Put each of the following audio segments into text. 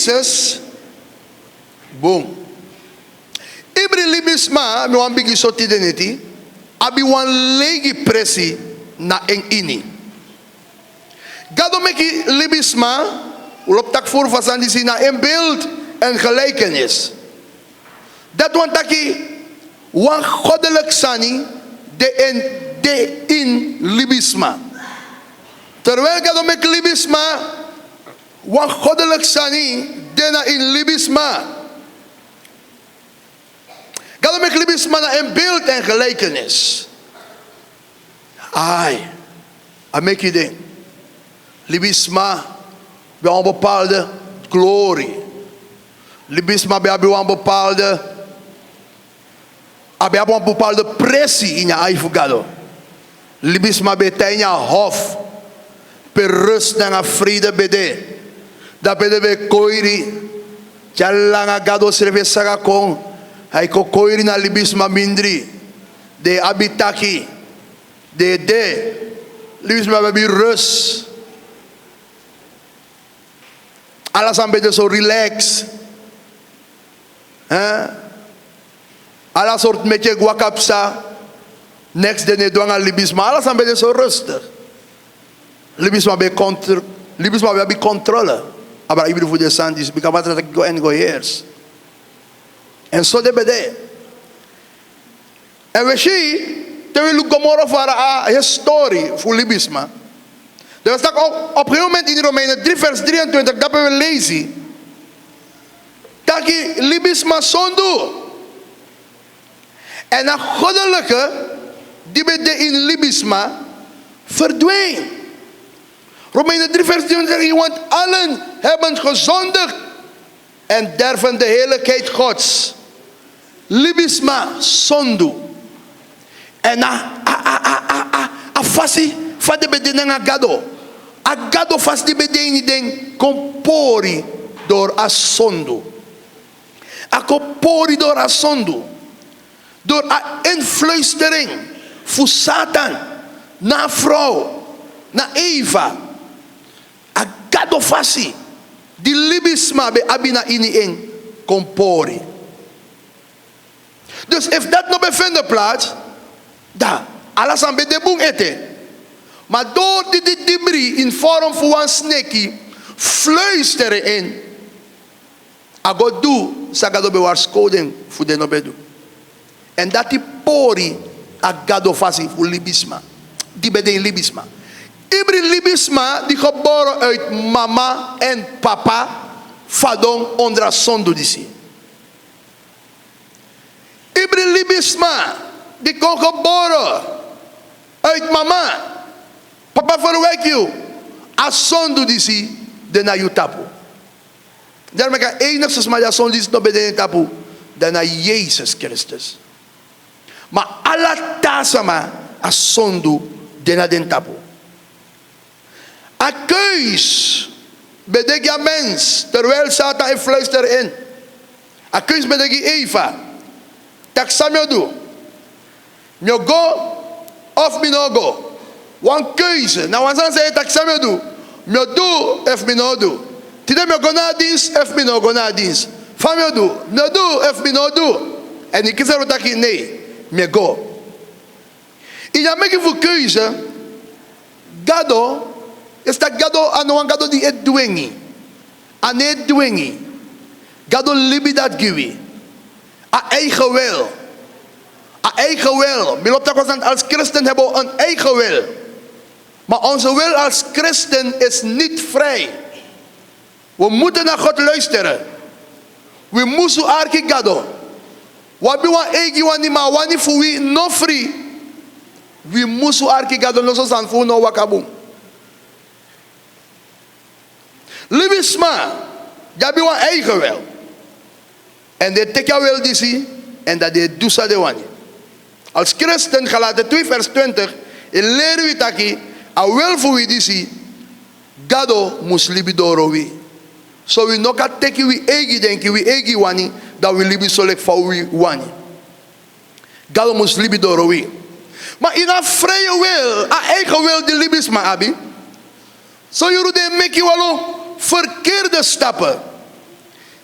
Jezus, boom. Ibri libisma, mi wan bigi soti deneti, abi wan legi presi na en ini. Gado meki libisma, ulop tak voor vasan disi na en beeld en gelijkenis. Dat wan taki, wan goddelijk sani, de in libisma. Terwijl gado meki libisma, wan goddelijk sani, de na in libisma. Gado meki libisma na en beeld en gelijkenis. Ai, a meki ding. Libisma, bij een bepaalde glorie. Libisma bij een bepaalde pressie in je eigen gado. Libisma bij in je hof. Per rust en vrede bede. Dat bede bij koiri. Jalanga gado serve saga kon. Hij ko koiri na libisma mindri. De abitaki. De. Libisma bij rust. Alles aan beetje zo relax. Alles soort met je guacapsa. Next day doang al libisma. Alles aan beetje zo rustig. Libisma bij controle. Maar ik bedoel voor de sandis. Because wat dat go and go heers. En zo de bede. En we zien. Terwijl we gomorra voor een historie voor libisma. Er staat op een gegeven moment in Romeinen 3 vers 23, dat we lezen. Dat je libisma zonde. En dat goddelijke, die bij de in libisma verdwijnt. Romeinen 3 vers 23, want allen hebben gezondigd en derven de heerlijkheid Gods. Libisma zonde. En afasi van de bediening agado. Agado fast die bediening den compori door asondo. A compori door asondo. Door a influistering voor Satan na vrouw, na Eva. Agado fasi die libisma be abina ini en compori. Dus if dat no bevinden plaats, da alles aan bij de boom eten. Maar door die debris in vorm van een snake fluisteren in. Ago do sagado bewar skoden voor de nobedu. En dat die pori agado fasi voor libisma. Die bede libisma. Iedere libisma die geboren uit mama en papa fadon onder sondo disi. Iedere libisma die kon geboren uit mama. Papa verwek je. Asondo disi de na you tapu. Daarom kan enigszins maar asondo disi no beden tapu. De na Jezus Christus. Maar alla tasama asondo de na den tapu. A keus bedek je mens terwijl Satan en fluister in. A keus bedek je Eva. Tak samyo do. Myo go of mi no go. One keuze. Nou, wanneer zei dat ik samen doe, me doe of me no doe. Tide me go na dienst of me no go na dienst. Van me doe, me doe of me no doe. En ik zeg dat ik nee, me go. In je maakt voor keuze, gado, is dat gado aan een gado die het dwingi, aan het dwingi. Gado libi dat givi, a eigen wil, a eigen wil. Beloopt dat we als christen hebben een eigen wil. Maar onze wil als christen is niet vrij. We moeten naar God luisteren. We moeten arki gado. Wabi wan egi wani ma wani fuwi no free. We moeten arki gado no so san fu no wakabum. Libisma, jabi wan eigen wil. En de tekja wil disi en dat de dusa de wani. Als christen Galaten 2 vers 20 leren we taki. A wel voor wie disi, gado mus libidoro wi. So we no ka teki we egi denki we egi wani, dat we libi solek for we wani. Gado mus libidoro wi. Maar in a vrije wil, a eigen wil die libisma abi. So you de make you alone verkeerde stappen.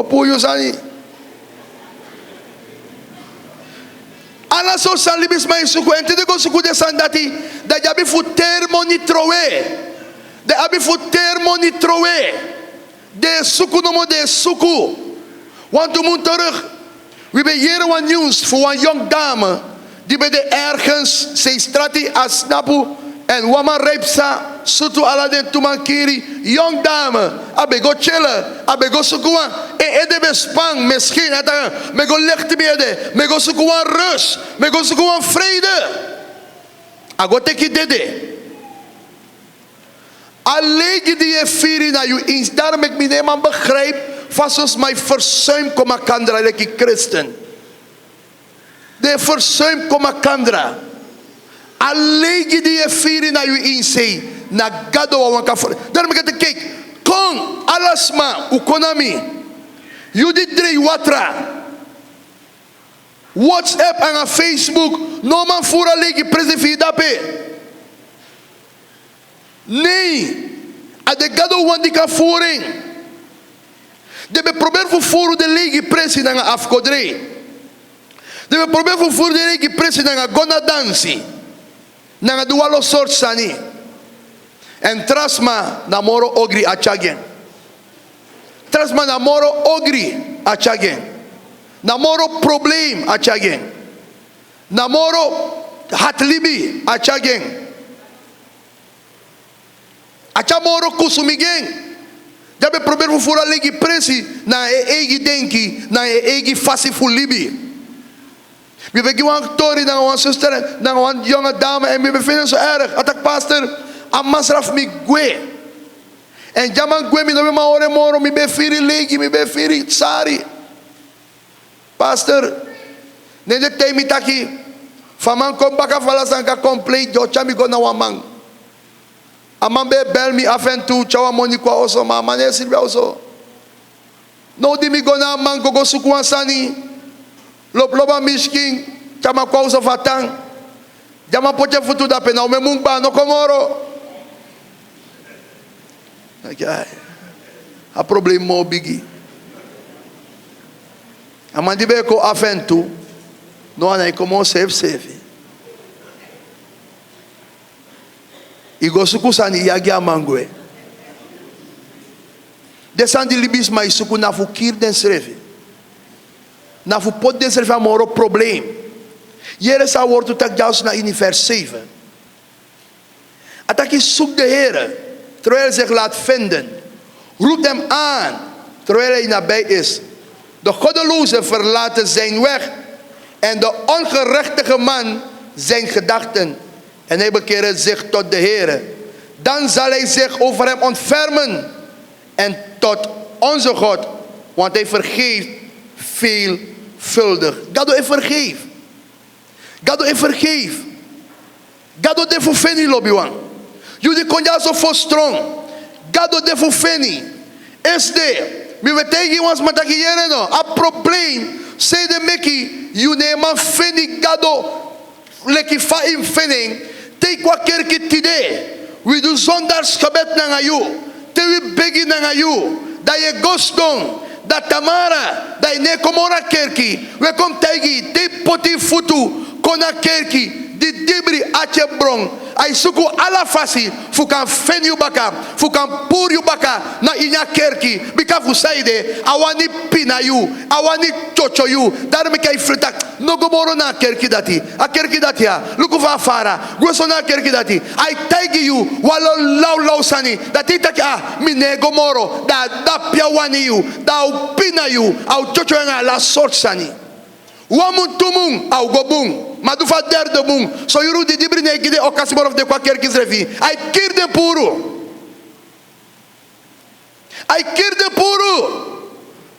Go puyo sani. Ala so salibis mai suku entende go suku de sandati da jabi fu termo nitroe. De abi fu termo nitroe. De suku no mo de suku. Want u moet terug. We beheren wat nieuws voor een jong dame die bij de ergens zij strati asnapu en wama repsa sutu aladen tumankiri jong dame abe go chillen abe go sukuan de bespang misschien het me go licht meer me go sukuan rust me go sukuan vrede ago teki dede alleen die je vieren na je eens daarom ik me neem begrijp vast mijn verzuim kom akandra leki christen de verzuim kom akandra alleen die je vieren na je inzee na gado wanka daarom ik kijk kon alles ma ukonami you did drie watra WhatsApp en Facebook no man fura legi presefi dape nee a de gado wandika voering de be probeer voor furu de legi presi na afkodre de be probeer voor furu de legi presi na gona dansi na dualo sort sani en trasma namoro ogri achagen trasma namoro ogri achagen namoro problem achagen namoro hatlibi achagen achamoro kusumigen jabe probeer voor fura legi presi na egi denki na egi fasi fulibi. We beginnen een tori na een zuster na een jonge dame en we bevinden zo erg. Atak pastor amasraf mi gwe. En jaman gwe mi no me maore moro mi befiri legi mi befiri tsari. Pastor nende temi taki faman kom baka fala sanka complete jo chami go na wamang. Aman be bel mi af en toe chawa moni kwa oso ma mane silbia oso. No di mi go na man go sukuan sani. Loba misking chama kwa oso fatang. Jama poche futu da pena o me mungba no komoro. A problema mo bigi. Aman di be ko af en toe no anai como save. Igosuku sani yagi amangwe. Desandi libis mai suku na fu kir den srevi. Na fu pot den srevi amoro probleem. Jere sa woord tak jaus na in vers 7. Ataki zoek de Heere terwijl hij zich laat vinden. Roept hem aan terwijl hij nabij is. De goddeloze verlaten zijn weg en de ongerechtige man zijn gedachten. En hij bekeert zich tot de Heere. Dan zal hij zich over hem ontfermen. En tot onze God. Want hij vergeeft veelvuldig. God hij vergeeft. God hij vergeeft. God hij verfeni lobiwan. Jullie kon ja zo voor strong. God hij verfeni. Is de. Mi wetegi was mataki yere no. A probleem. Say de meki. You neema feni gado. Leki fa in fening. Take wat kerk today. We do zondags gebed na you. Te we begi na you. Dat je goston. Dat Tamara. Dat je ne komora kerki. We kom tegi. Te poti futu. Kona kerki. Di dibri ache brong. Ai suku ala fasi. Fukan fen you baka. Fukan pur you baka. Na inya kerki. Bika fusaide. Awani pina you. Awani chocho you. Daarom ik frita. No gomoro na kerki dati. A kerki dati ya. Luku va fara. Gweso na kerki dati. Ai taigi you. Walo lau sani. Dati taki mine gomoro. Da pia wani you. Da upina you. Au chocho nga la sort sani. Wamun tumung au gobung. Madufa derde bung. So yuru di dibri ne gide okasimor of de kwa kerki zrevi. Ai kirde puru. Ai kirde puru.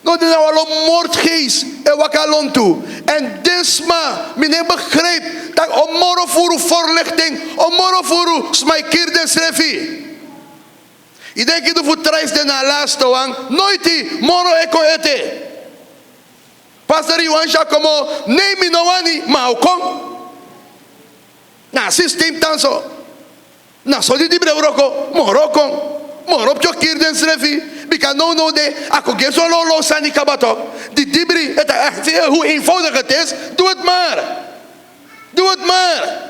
No de nou al moordgeest en wakalontu. En desma, mine begreep dat omoro furu voorlichting, omoro furu smai kirden srefi. Ik denk dat voor treis de na laatste wang, nooit die moro eko ete. Pastor Iwansha como, nee mi no wani, ma okon. Na system tanso. Na soli di breuroko, moro kon. Moro pjo kirden srefi. Bika no de, ako geso lo sani kabatok. Die dibri, hoe eenvoudig het is, doe het maar. Doe het maar.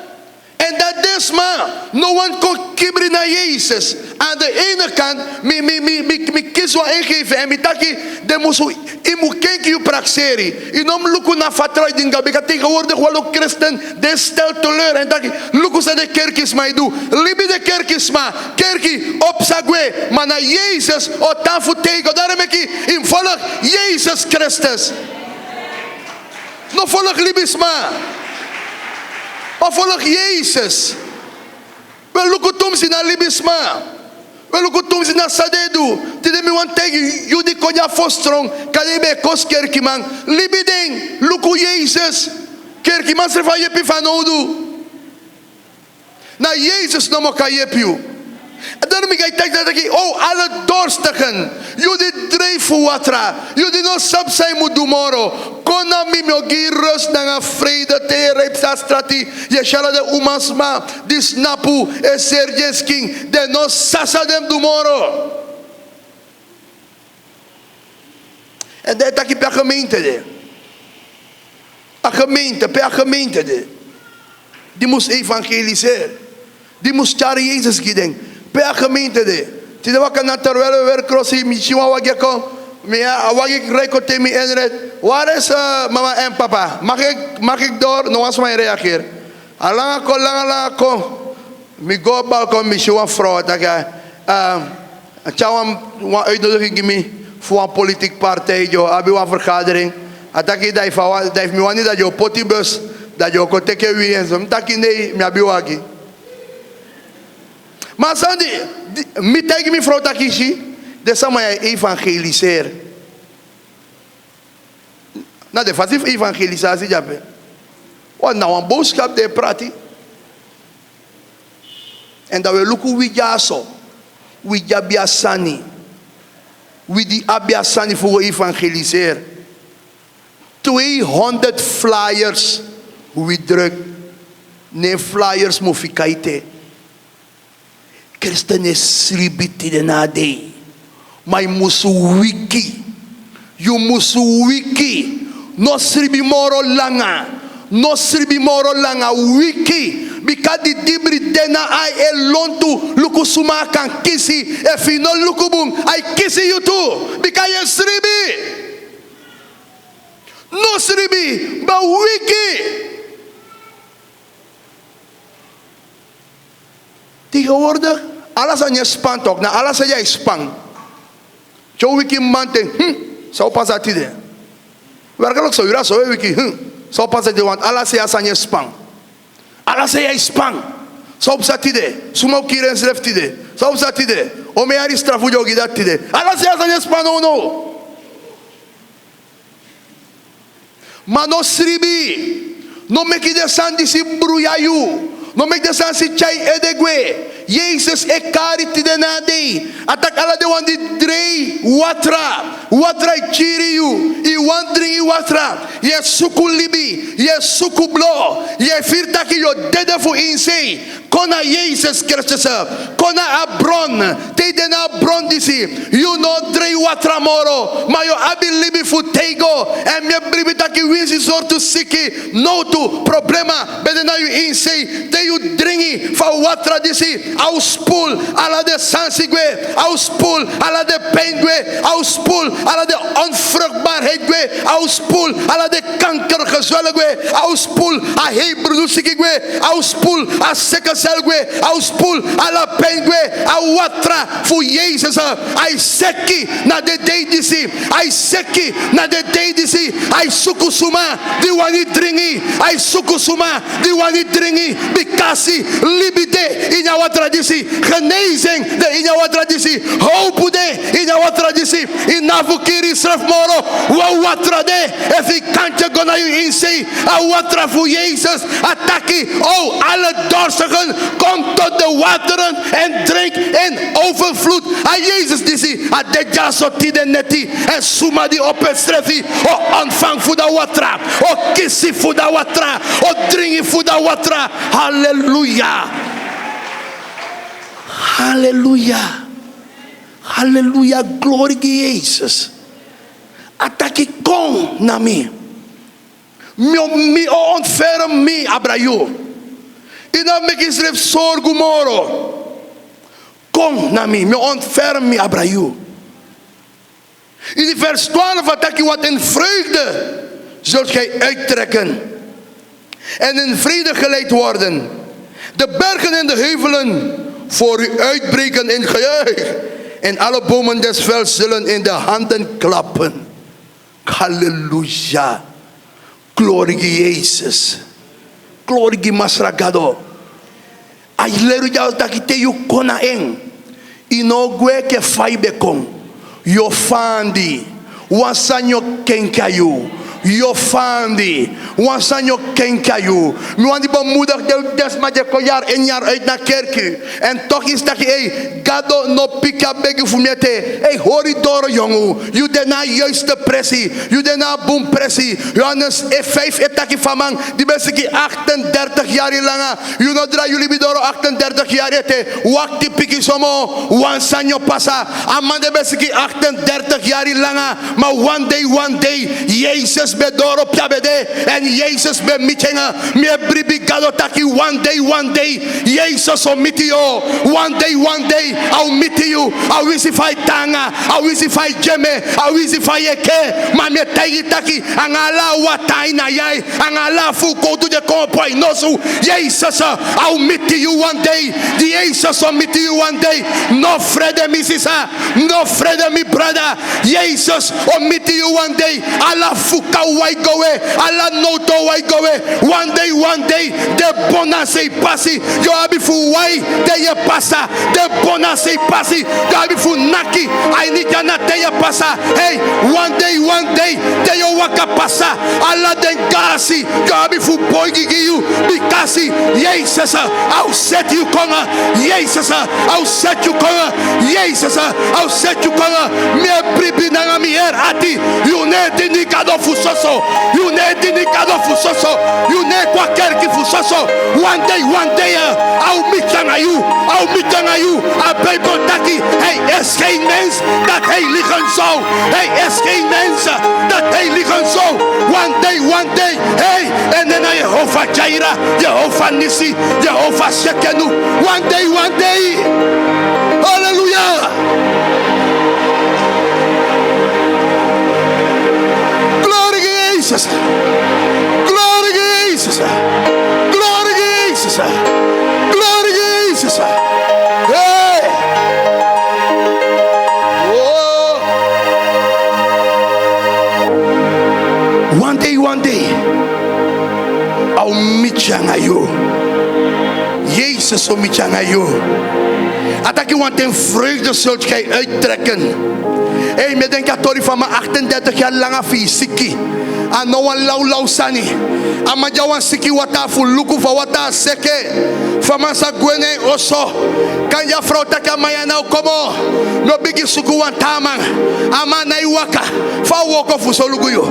En dat is maar. No one kon kibri naar Jezus. Aan de ene kant, me kies wel ingeven. En me taki, de moesu, imu kenki u praxeri. Inom luku na fatrai dinga. Bika tegenwoordig wel ook christen. De stel teleur. En taki, luku sa de kerkis mij doe. Libi de kerkis ma. Kerki op sagwe. Maar naar Jezus, o tafu tego. Daarom ik in volg Jezus Christus. No volg libis ma. Maar volg Jezus. We lukutum si na libisma. We lukutum si na sadedu. Tide mi wan tegi yudi konya fostrong. Kalebe kos kerkiman. Libiding. Luku Jezus. Kerkiman serva yepi fanodu. Na Jezus no mo ka yepiu. En daarom ga ik denken dat ik, alle dorstigen, jullie drijven watra, jullie no sabsai moet tomorrow. Kona mi mogi rust na vrede te repsa strati, je shala de umasma, di snapu, e sergensking, de no sasa dem tomorrow. En dat is per gemeente de. Een gemeente, per gemeente de. Die moest evangeliseren. Die moest jaren Jezus gedenken. Per gemeente de. Tide waka na terwijl we weer crossie, michiwa wageko. Mea wagik reko temi enret. Waar is mama en papa? Mag ik door? No was mij reageer. Alanga ko. Mi go balkon michiwa vrouw. Taka. Chawam wa uitnodiging gimi voor een politiek partij. Jo, abi wa vergadering. Ataki daif mi wani dat jo potibus. Dat jo ko teke wie en zo. Mtaki nee, mi abi wagi. Maar Sandy, mi tegi mi vrouw takishi, de sama evangeliseer. Nou, de fazif evangelisatie jape. Wat nou een boodschap de prati. En dat we luku wijaso, wijabiasani, widi abiasani voor evangeliseer. 200 flyers, wie druk, nee flyers mofikaite. Christen sribiti de nade. Maar je moest wiki. Je moest wiki. No sribi moro langa. No sribi moro langa. Wiki. Bika di dibri dena ai elontu. Luku suma kan kisi. If you no luku boom. I kisi you too. Bika ye sribi. No sribi. But wiki. Tegenwoordig, alles aan je span toch, na alles aan jij span. Zo wiki manten, zo pas dat idee. Werkelijk zo, je zo wiki, zo pas dat idee, want alles aan je span. Alles aan jij span. Zo pas dat idee. Sumo kiren schrijft idee. Zo pas dat idee. Ome ari strafu jogi dat idee. Alles aan je span, no. Maar no sribi. No meki de sandi si bruyayu. No make the sense chai edegwe. Jezus e kariti de nade. Atak ala de wan di drei watra. Watra chiri you. I wan dringi watra. Ye suku libi. Ye suku blo. Ye firta ki yo dede fu insei. Kona Jezus Christus. Kona abron. Te de na abron disi. You no drei watra moro. Ma yo abi libi fu tego. En me bribi taki winsi sortu siki. No tu problema. Bede na you insei. You dringi van watra disi au spoel ala de sansigwe au spoel ala de pijngwe au spoel ala de onvruchtbaarheidwe au spoel ala de kankergezwelgwe au spoel a hebrusikigwe au spoel a sekkelselgwe au spoel ala pijngwe au watra voor Jezus ai seki na de deidisi ai seki na de deidisi ai sukusuma di wani dringi ai sukusuma di wani dringi kasi libide in jouw traditie, genezing de in jouw traditie, hoop de in jouw traditie, in navukiri schrijf moro, watra de, if ik kantje gonna je inzien, watra voor Jezus, attackie, alle dorstigen, kom tot de wateren en drink in overvloed, Jezus die de jaso tide neti, en suma die op het strefi, ontvang voor de watra, kissi voor de watra, drinken voor de watra, Halleluja. Halleluja. Aleluia, glória a Jesus. Até que com na mim. Me ontferm me abraiu. E não me quis sorgo moro. Com na mim, me ontferm me abraiu. In die vers 12 attack je wat in vreugde zult gij uittrekken en in vrede geleid worden. De bergen en de heuvelen voor u uitbreken in gejuich en alle bomen des velds zullen in de handen klappen. Halleluja. Glorie Jezus. Glorie Masragado. Aleluia takite yu kona eng. Inogwe ke faibe kong. Yo fandi. Wasanyo kenkayu. Yo fandi. Wasanyo kenkayu. Mi wandi bemoedig des maar je jaar in jaar uit naar kerk. En toch is dat hey, gado no pika begi fumete. Hey, hori doro jongu. You de na juiste pressie. You de na boom pressie. Johannes 5 etaki famang. Die mensen die 38 jaar lang. You no dra jullie bidoro 38 jaar ete. Wakti piki somo. Wasanyo pasa. Amande mensen die 38 jaar lang. Maar one day. Jezus bedoro piabede. En Jezus be mitjenga. Me bribi gado taki one day. Jezus o mitio. One day. I'll meet you. I'll visify tanga. I'll visify jeme. I'll visify eke. Ma me tagi taki. Angala watai na yai. Angala fuko do de kompoi nosu. Jezus, I'll meet you one day. Jesus will meet you one day. No frede mi sisa. No frede mi brother. Jesus will meet you one day. Allah fuka wai goe. Allah noto wai goe. One day. De bonase pasi. Yo abifu wai. De ye pasa. De bonase pasi. Yo abifu naki. I need na de ye pasa. Hey, one day. De yo waka pasa. Allah den gasi. Yo abifu boigi you. Bikasi. Jesus, I'll set you konga. Jesus, I'll set you konga. Jesus, I'll set you konga. Me pribi na mi er ati. You ne dini kado fusoso. You ne dini kado fusoso. You ne kwa kerki fusoso. One day, I'll meet you. A Bible taki. Hey, is geen mens dat hij liggen zou. Hey, is geen mens dat hij liggen zou. One day. Hey, en dan Jehovah Jireh, Jehovah Nissi, Jehovah Shekenu. One day. Hallelujah. Glory to Jesus. Hey. Oh. One day. I'll meet you. Jezus zal meet you. Atak je want in vreugde zult gij uittrekken. Hey, me denk dat van mijn 38 jaar lang fysiek. En no one lau sani. Ama jawan siki wata fu luku fa wata seke. Fama sa gwene oso. Kan ya frauta ka maya na komo. No bigi suku wantama. Ama na iwaka. Fa woko fu so lugu yo.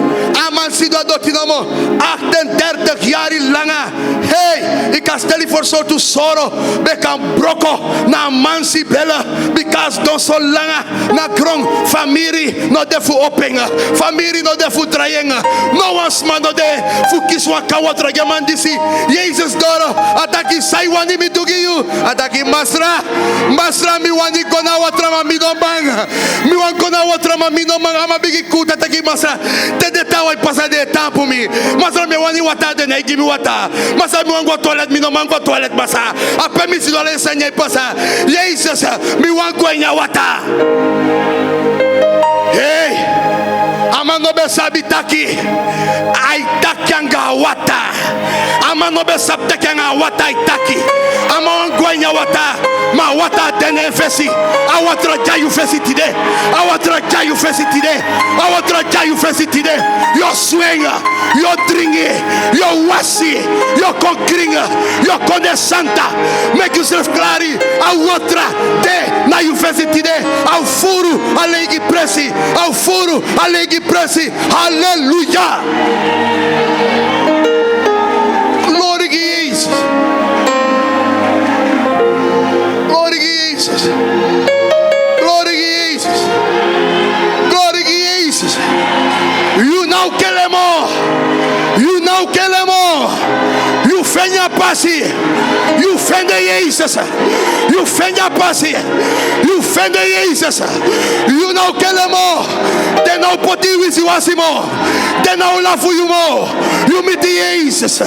Ama sido adotinamo. 38 jaar langa. Hey, ik kan stellen voor zo te soro. Be kan broko na mansi bella. Because don so langa na grong famiri no defu openga. Famiri no defu trayenga. No one's man no de fukiswa kawa trageman disi. Jesus doro ataki sai wani mi tugi you. Ataki masra mi wani kona watrama mi no bang. Mi wan kona watrama mi no bang ama bigi kuta ataki masra. Te de tawa pasa de tempo mi. Masra mi wani wata de nei give me wata. Masra mi wan go toilet mi no man go toilet masa. Ape mi si dole senya pasa. Jesus mi wan go nya wata. Hey. Amano be sabitaki. Ai takanga wata. Amano be sabtakanga wata itaki. Amon gwanya wata. Ma wata dene fesi. Awatra jayu fesi today. Your swinger, your dringy, your wasi, your concringa, your condescenta. Make yourself clari. Awatra de na you fesi today. Au furu alegi presi. Au furu alegi presi. Hallelujah. Glory to Jesus. Glory to Jesus. passie. You fende Jezus. You fende passie. You fende Jezus. You know kelemo. They know poti wisi wasimo. They know love for you more. You meet Jezus.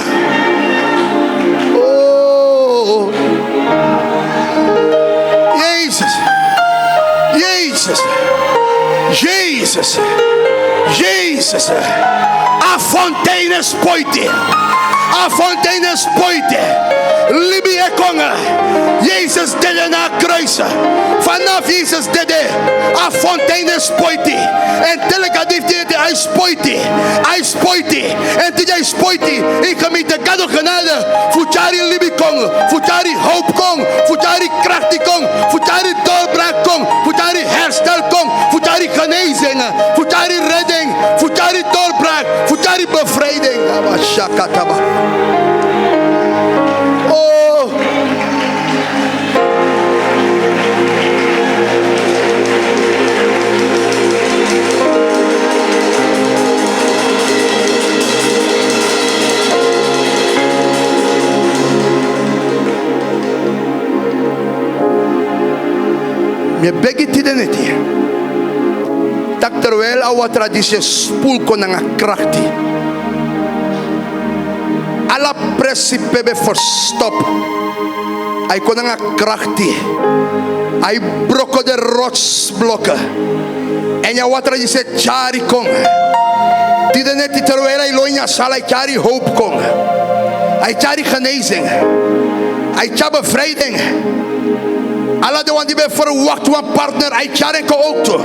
Oh. Jezus. Jezus. Jezus. Jezus. A fontein spoite. A fontein spoite. Libi e konga. Jezus dede na kruis. Vanaf Jezus dede. A fontein spoite. En teleka difte hij spoite. Hij spoite. En dit hij spoite. Ik ga met de gado genade. Futari libi kong. Futari hoop kong. Futari krachtig kong. Futari doorbraak kong. Futari herstel kong. Futari genezing. Futari redding. Futari doorbraak. Futari bevrijding. Shakataba. Oh. Me begi tideneti. Tak terwijl oude traditie spoel kon aan krachti. Alla principe be verstop. Hij kon aan krachti. Hij broko de rotsblokken. En jouw traditie chari kon. Tideneti terwijl hij loonja zal hij chari hoop kon. Hij chari genezing. Hij chari bevrijding. Alla de wan die be verwacht wan partner, hij chare ko ook to.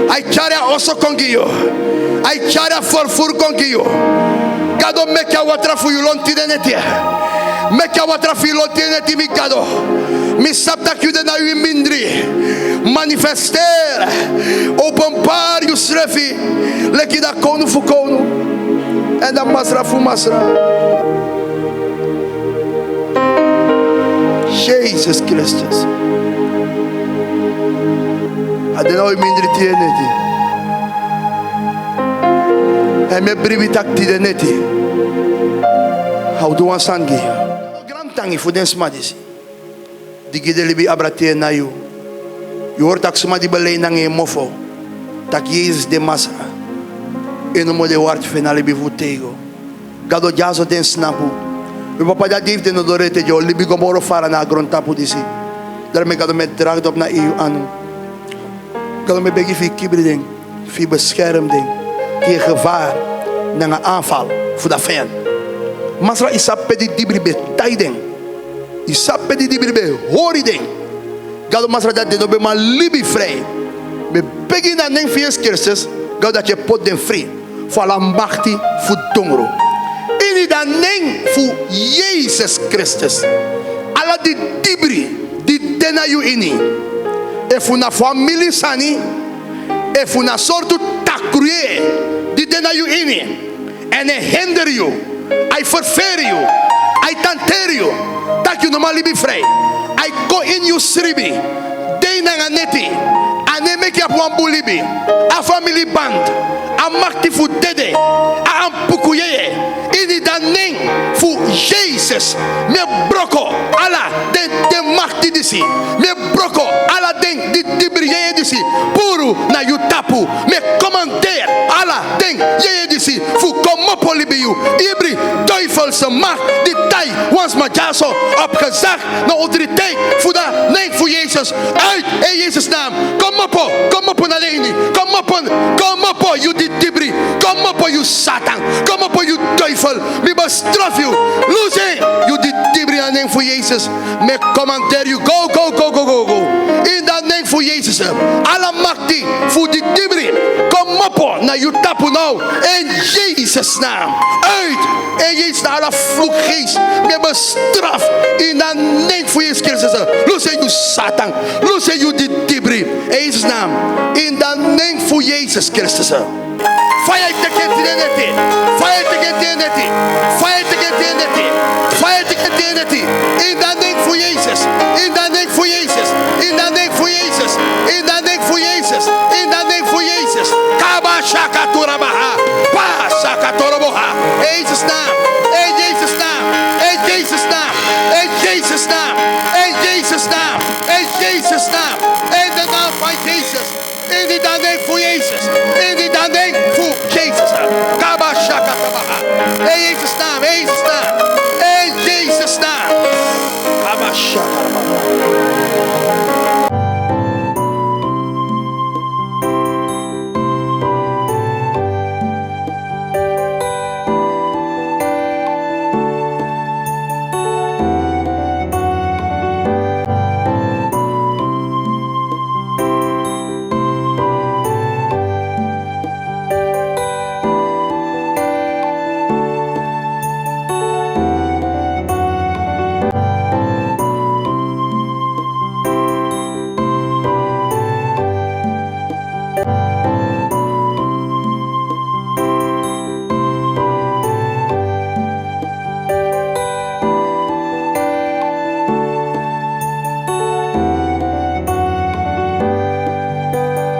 Hij chare also kongio. Hij chare vervoer kongio. Gado meka watra fu yulon tideneti. Meka watra fu yulon tideneti mi gado. Mi sapta kude na u mindri. Manifester. Openbaar you srefi. Leki da konu fu konu. En da masra fu masra. Jezus Christus. Adenoi mindri tieneti. En me brivitak tideneti. How do one sangi? Gram tangi fu den smadisi. Digi de libi abrate na you. You hoort tak smadi belei nange mofo. Tak Jezus de masra. En mo de wart finale bi fu tego. Gado jazo den snapu. Mi papa da dief den odorete jo libi gomoro fara na grontapu disi. Daarmee gado me draagt op na eu anu. Gado me begi fi kibriding. Fi beschermding. Tegen gevaar. Na een aanval. Voor de vijand. Masra isappe di dibribe tijding. Isappe di dibribe horiding. Gado masra dat de dobe man libi vrij. Me begi na neng fies Christus. Gado dat je pot den vrij. Voor la machti voor dongro. Ini dan neng voor Jezus Christus. Alla di dibri. Di dena you ini. E fu na família sani. E fu na sortu takruye. Di dena you ini. En hij hinder you. Hij verveer you. Hij tanteer you. Dat je normaal libi vrij. Hij go in you sribi. Dena nga neti. Ane make up one bulibi. A family band. A makti fu dede. A ampukuye. Ini dan ning fu Jezus. Me broko. Ala de makti disi. Me broko. Ala den di briye disi. Puru na you tapu. Me commander. Ala den ye disi. Fu komopo libi you. Ibri duivelse macht. Die tij was ma jaso opgezegd. Na autoriteit. Fu da ning fu Jezus. Uit in Jezus naam. Kom op na leni. Kom op you di dibri. Kom op you Satan. Kom op you duivel. Me bestraf you. Lose you di dibri na ning fu Jezus. Me commander you. Go. In dat ning fu Jezus. Alle macht die fu di dibri. Kom op na you tapu nou. In Jezus naam. Uit in Jezus naam. Alle vloekgeest. Me bestraf. In dat ning fu Jezus Christus. Lose you Satan. Lose you di dibri. In Jezus naam. In dat ning fu Jezus Christus. Fight against the entity. Fight against the entity. Fight against the entity. Fight against the entity. In the name for Jesus. In the name for Jesus. In the name for Jesus. In the name for Jesus. In the name for Jesus. Kaba shakatura baha. Pa shakatura boha. In Jesus' name. In Jesus' name. In Jesus' name. Jezus' naam. In Jezus' naam. In Jezus' naam. In de naam van Jezus. In die naam voor Jezus.